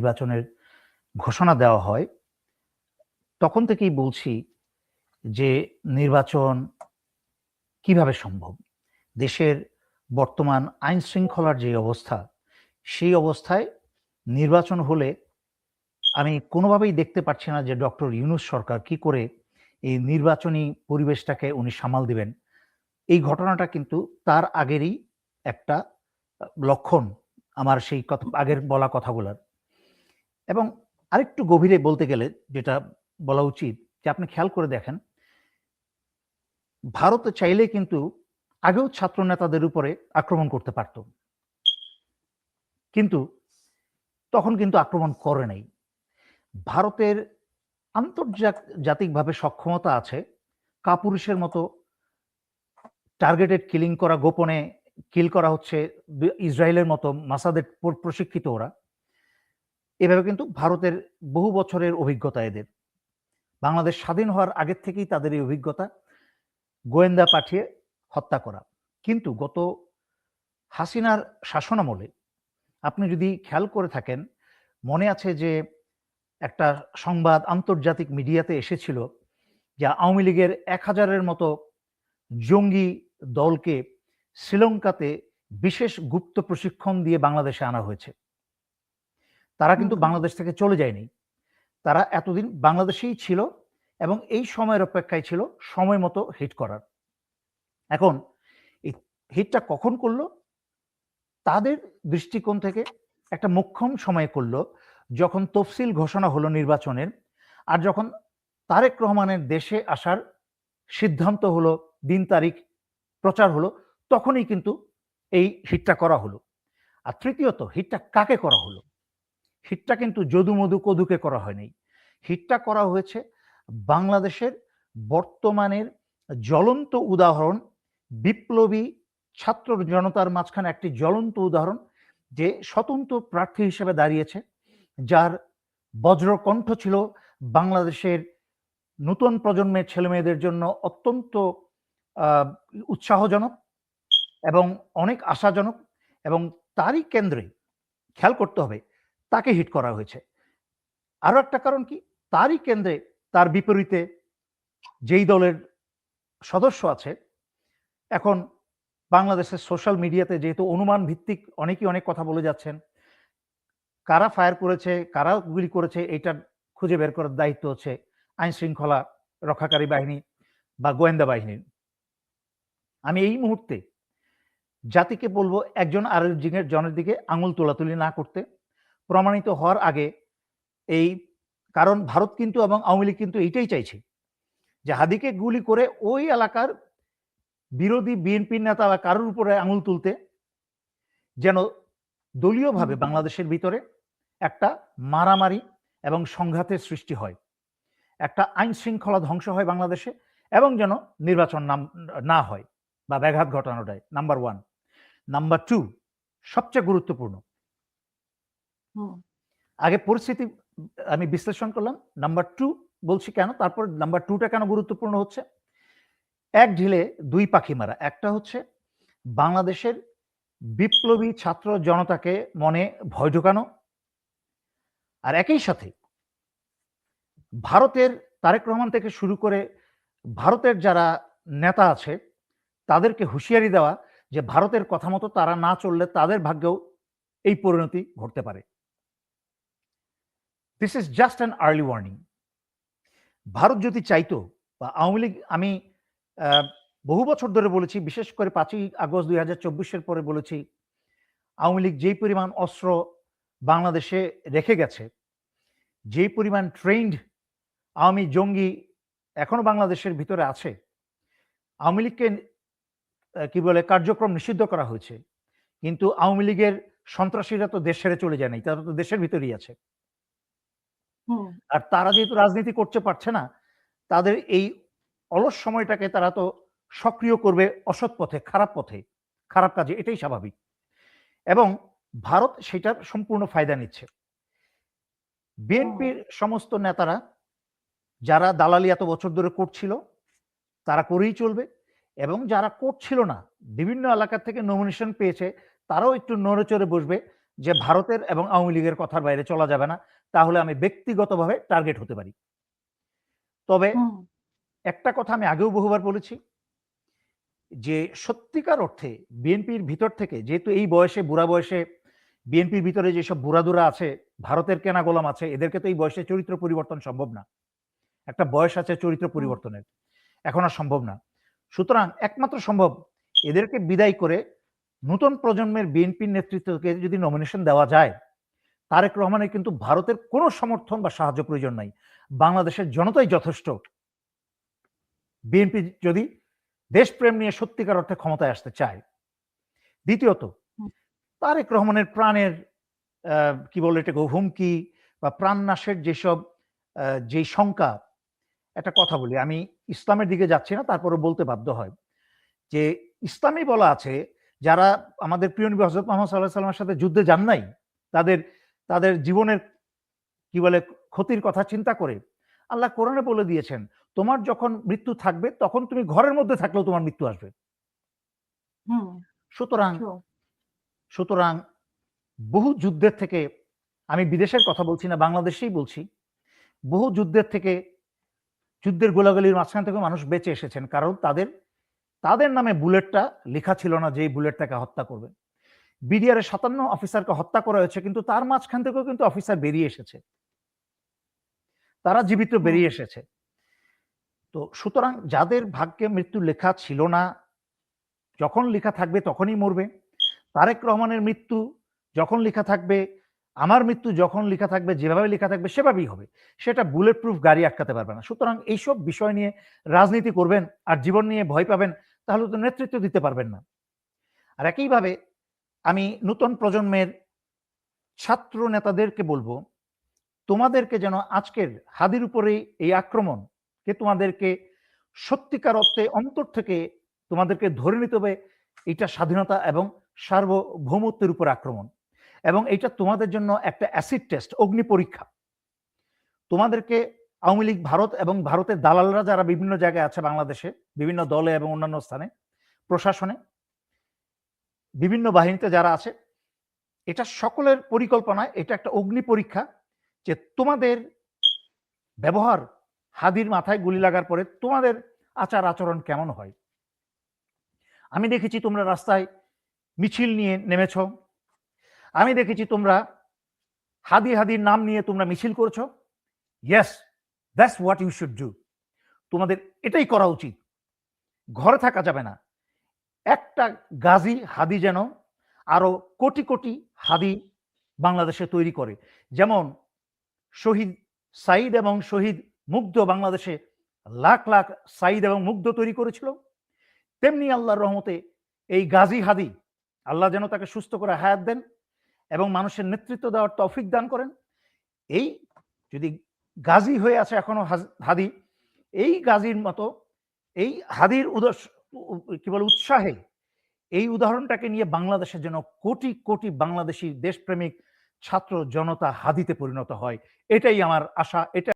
নির্বাচনের ঘোষণা দেওয়া হয়, তখন থেকেই বলছি যে নির্বাচন কিভাবে সম্ভব? দেশের বর্তমান আইন শৃঙ্খলার যে অবস্থা, সেই অবস্থায় নির্বাচন হলে আমি কোনোভাবেই দেখতে পাচ্ছি না যে ডক্টর ইউনূস সরকার কি করে এই নির্বাচনী পরিবেশটাকে উনি সামাল দিবেন। এই ঘটনাটা কিন্তু তার আগেরই একটা লক্ষণ আমার সেই আগের বলা কথাগুলার। এবং আরেকটু গভীরে বলতে গেলে যেটা বলা উচিত যে আপনি খেয়াল করে দেখেন, ভারত চাইলে কিন্তু আগেও ছাত্র নেতাদের উপরে আক্রমণ করতে পারত, কিন্তু তখন কিন্তু আক্রমণ করে নাই। ভারতের আন্তর্জাতিকভাবে সক্ষমতা আছে কাপুরুষের মতো টার্গেটেড কিলিং করা, গোপনে কিল করা হচ্ছে ইসরায়েলের মতো মাসাদের প্রশিক্ষিত ওরা। এভাবে কিন্তু ভারতের বহু বছরের অভিজ্ঞতা এদের। বাংলাদেশ স্বাধীন হওয়ার আগের থেকেই তাদের এই অভিজ্ঞতা, গোয়েন্দা পাঠিয়ে হত্যা করা। কিন্তু গত হাসিনার শাসনামলে আপনি যদি খেয়াল করে থাকেন, মনে আছে যে একটা সংবাদ আন্তর্জাতিক মিডিয়াতে এসেছিল যে আওয়ামী লীগের 1000-এর মতো জঙ্গি দলকে শ্রীলঙ্কাতে বিশেষ গুপ্ত প্রশিক্ষণ দিয়ে বাংলাদেশে আনা হয়েছে। তারা কিন্তু বাংলাদেশ থেকে চলে যায়নি, তারা এতদিন বাংলাদেশেই ছিল এবং এই সময়ের অপেক্ষায় ছিল সময় মতো হিট করার। এখন এই হিটটা কখন করলো? তাদের দৃষ্টিকোণ থেকে একটা মোক্ষম সময়ে করলো যখন তফসিল ঘোষণা হলো নির্বাচনের, আর যখন তারেক রহমানের দেশে আসার সিদ্ধান্ত হলো, দিন তারিখ প্রচার হলো, তখনই কিন্তু এই হিটটা করা হলো। আর তৃতীয়ত, হিটটা কাকে করা হলো? হিটটা কিন্তু যদু মধু কদুকে করা হয়নি। হিটটা করা হয়েছে বাংলাদেশের বর্তমানের জ্বলন্ত উদাহরণ, বিপ্লবী ছাত্র জনতার মাঝখানে একটি জ্বলন্ত উদাহরণ, যে স্বতন্ত্র প্রার্থী হিসেবে দাঁড়িয়েছে, যার বজ্রকণ্ঠ ছিল বাংলাদেশের নতুন প্রজন্মের ছেলেমেয়েদের জন্য অত্যন্ত উৎসাহজনক এবং অনেক আশাজনক, এবং তারই কেন্দ্রে খেয়াল করতে হবে তাকে হিট করা হয়েছে। আরো একটা কারণ কি, তারই কেন্দ্রে তার বিপরীতে যেই দলের সদস্য আছে, এখন বাংলাদেশের সোশ্যাল মিডিয়াতে যেহেতু অনুমান ভিত্তিক অনেকেই অনেক কথা বলে যাচ্ছেন, কারা ফায়ার করেছে, কারা গুলি করেছে, এটা খুঁজে বের করার দায়িত্ব হচ্ছে আইন শৃঙ্খলা রক্ষাকারী বাহিনী বা গোয়েন্দা বাহিনীর। আমি এই মুহূর্তে জাতিকে বলবো একজন আরেকজনের দিকে আঙুল তোলাতুলি না করতে, প্রমাণিত হওয়ার আগে। এই কারণ ভারত কিন্তু এবং আওয়ামী লীগ কিন্তু এইটাই চাইছে যে হাদিকে গুলি করে ওই এলাকার বিরোধী বিএনপির নেতা বা কারোর উপরে আঙুল তুলতে, যেন দলীয়ভাবে বাংলাদেশের ভিতরে একটা মারামারি এবং সংঘাতের সৃষ্টি হয়, একটা আইন শৃঙ্খলা ধ্বংস হয় বাংলাদেশে, এবং যেন নির্বাচন না হয় বা ব্যাঘাত ঘটানো যায়। নাম্বার 1। নাম্বার 2, সবচেয়ে গুরুত্বপূর্ণ, আগে পরিস্থিতি আমি বিশ্লেষণ করলাম, নাম্বার 2 বলছি কেন, তারপর নাম্বার 2টা কেন গুরুত্বপূর্ণ হচ্ছে। এক ঢিলে দুই পাখি মারা। একটা হচ্ছে বাংলাদেশের বিপ্লবী ছাত্র জনতাকে মনে ভয় ঢোকানো, আর একই সাথে ভারতের তারেক রহমান থেকে শুরু করে ভারতের যারা নেতা আছে তাদেরকে হুঁশিয়ারি দেওয়া যে ভারতের কথা মতো তারা না চললে তাদের ভাগ্যেও এই পরিণতি ঘটতে পারে। This is just an early warning. Bharat যদি চাইতো, বা আওয়ামী লীগ, আমি বহু বছর ধরে বলেছি, বিশেষ করে 5ই আগস্ট 2024-এর পরে বলেছি, আওয়ামী লীগ যেই পরিমাণ অস্ত্র বাংলাদেশে রেখে গেছে, যেই পরিমাণ ট্রেন্ড আওয়ামী জঙ্গি এখনো বাংলাদেশের ভিতরে আছে, আওয়ামী লীগকে কি বলে কার্যক্রম নিষিদ্ধ করা হয়েছে, কিন্তু আওয়ামী লীগের সন্ত্রাসীরা তো দেশ ছেড়ে চলে যায় নাই, তারা তো দেশের ভিতরেই আছে। আর তারা যেহেতু রাজনীতি করতে পারছে না, তাদের এই অলস সময়টাকে তারা তো সক্রিয় করবে অসৎ পথে, খারাপ পথে, খারাপ কাজে, এটাই স্বাভাবিক। এবং ভারত সেটার সম্পূর্ণ ফায়দা নিচ্ছে। বিএনপির সমস্ত নেতারা যারা দালালি এত বছর ধরে করছিল তারা করেই চলবে, এবং যারা করছিল না, বিভিন্ন এলাকা থেকে নমিনেশন পেয়েছে, তারাও একটু নড়ে চড়ে বসবে যে ভারতের এবং আওয়ামী লীগের কথার বাইরে চলা যাবে না, তাহলে আমি ব্যক্তিগতভাবে টার্গেট হতে পারি। তবে একটা কথা আমি আগেও বহুবার বলেছি যে সত্যিকার অর্থে বিএনপির ভিতর থেকে, যেহেতু এই বয়সে, বুড়া বয়সে বিএনপির ভিতরে যেসব বুড়াদুরা আছে, ভারতের কেনা গোলাম আছে, এদেরকে তো এই বয়সে চরিত্র পরিবর্তন সম্ভব না। একটা বয়স আছে চরিত্র পরিবর্তনের, এখন আর সম্ভব না। সুতরাং একমাত্র সম্ভব এদেরকে বিদায় করে নতুন প্রজন্মের বিএনপির নেতৃত্বকে যদি নমিনেশন দেওয়া যায়, তারেক রহমানের কিন্তু ভারতের কোনো সমর্থন বা সাহায্য প্রয়োজন নাই। বাংলাদেশের জনতাই যথেষ্ট। বিএনপি যদি দেশপ্রেম নিয়ে সত্যিকার অর্থে ক্ষমতায় আসতে চায়। দ্বিতীয়ত, তারেক রহমানের প্রাণের কি বলে এটাকে, হুমকি বা প্রাণনাশের যেসব যেই শঙ্কা, একটা কথা বলি, আমি ইসলামের দিকে যাচ্ছি না, তারপরে বলতে বাধ্য হয় যে ইসলামে বলা আছে যারা আমাদের প্রিয় নবী হযরত মুহাম্মদ সাল্লাল্লাহু আলাইহি ওয়াসাল্লামের সাথে যুদ্ধে যান নাই, তাদের তাদের জীবনের কি বলে ক্ষতির কথা চিন্তা করে আল্লাহ কোরআনে বলে দিয়েছেন, তোমার যখন মৃত্যু থাকবে তখন তুমি ঘরের মধ্যে থাকলেও তোমার মৃত্যু আসবে। সুতরাং সুতরাং বহু যুদ্ধের থেকে, আমি বিদেশের কথা বলছি না, বাংলাদেশেই বলছি, বহু যুদ্ধের থেকে, যুদ্ধের গোলাগুলির মাঝখান থেকে মানুষ বেঁচে এসেছেন, কারণ তাদের নামে বুলেটটা লেখা ছিল না যে এই বুলেট তাকে হত্যা করবে। বিডিআরের 57 অফিসারকে হত্যা করা হয়েছে, কিন্তু তার মাঝখান থেকেও কিন্তু অফিসার বেরিয়ে এসেছে, তারা জীবিত বেরিয়ে এসেছে। তো সুতরাং যাদের ভাগ্যে মৃত্যু লেখা ছিল না, যখন লেখা থাকবে তখনই মরবে। তারেক রহমানের মৃত্যু যখন লেখা থাকবে, আমার মৃত্যু যখন লেখা থাকবে, যেভাবে লেখা থাকবে সেভাবেই হবে। সেটা বুলেট প্রুফ গাড়ি আটকাতে পারবে না। সুতরাং এইসব বিষয় নিয়ে রাজনীতি করবেন আর জীবন নিয়ে ভয় পাবেন, তাহলে তো নেতৃত্ব দিতে পারবেন না। আর একইভাবে আমি নতুন প্রজন্মের ছাত্র নেতাদেরকে বলবো, তোমাদেরকে যেন আজকের হাদির উপরে এই আক্রমণকে তোমাদেরকে সত্যিকার অর্থে অন্তর থেকে তোমাদেরকে ধরে নিতে হবে, এটা স্বাধীনতা এবং সার্বভৌমত্বের উপর আক্রমণ, এবং এটা তোমাদের জন্য একটা অ্যাসিড টেস্ট, অগ্নি পরীক্ষা। তোমাদেরকে আওয়ামী লীগ, ভারত এবং ভারতের দালালরা যারা বিভিন্ন জায়গায় আছে বাংলাদেশে, বিভিন্ন দলে এবং অন্যান্য স্থানে, প্রশাসনে, বিভিন্ন বাহিনীতে যারা আছে, এটা সকলের পরিকল্পনায় এটা একটা অগ্নি পরীক্ষা যে তোমাদের ব্যবহার হাদির মাথায় গুলি লাগার পরে তোমাদের আচার আচরণ কেমন হয়। আমি দেখেছি তোমরা রাস্তায় মিছিল নিয়ে নেমেছ, আমি দেখেছি তোমরা হাদির নাম নিয়ে তোমরা মিছিল করছো। Yes, that's what you should do. তোমাদের এটাই করা উচিত। ঘরে থাকা যাবে না। একটা গাজী হাদি যেন আরো কোটি কোটি হাদি বাংলাদেশে তৈরি করে। যেমন শহীদ সাইদ এবং শহীদ মুগ্ধ বাংলাদেশে লাখ লাখ সাইদ এবং মুগ্ধ তৈরি করেছিল, তেমনি আল্লাহর রহমতে এই গাজী হাদি, আল্লাহ যেন তাকে সুস্থ করে হায়াত দেন এবং মানুষের নেতৃত্ব দেওয়ার তৌফিক দান করেন। এই যদি গাজী হয়ে আছে এখনো হাদি, এই গাজীর মতো এই হাদির কি বলে উৎসাহে এই উদাহরণটাকে নিয়ে বাংলাদেশের জন্য কোটি কোটি বাংলাদেশি দেশপ্রেমিক ছাত্র জনতা হাদিতে পরিণত হয়, এটাই আমার আশা। এটা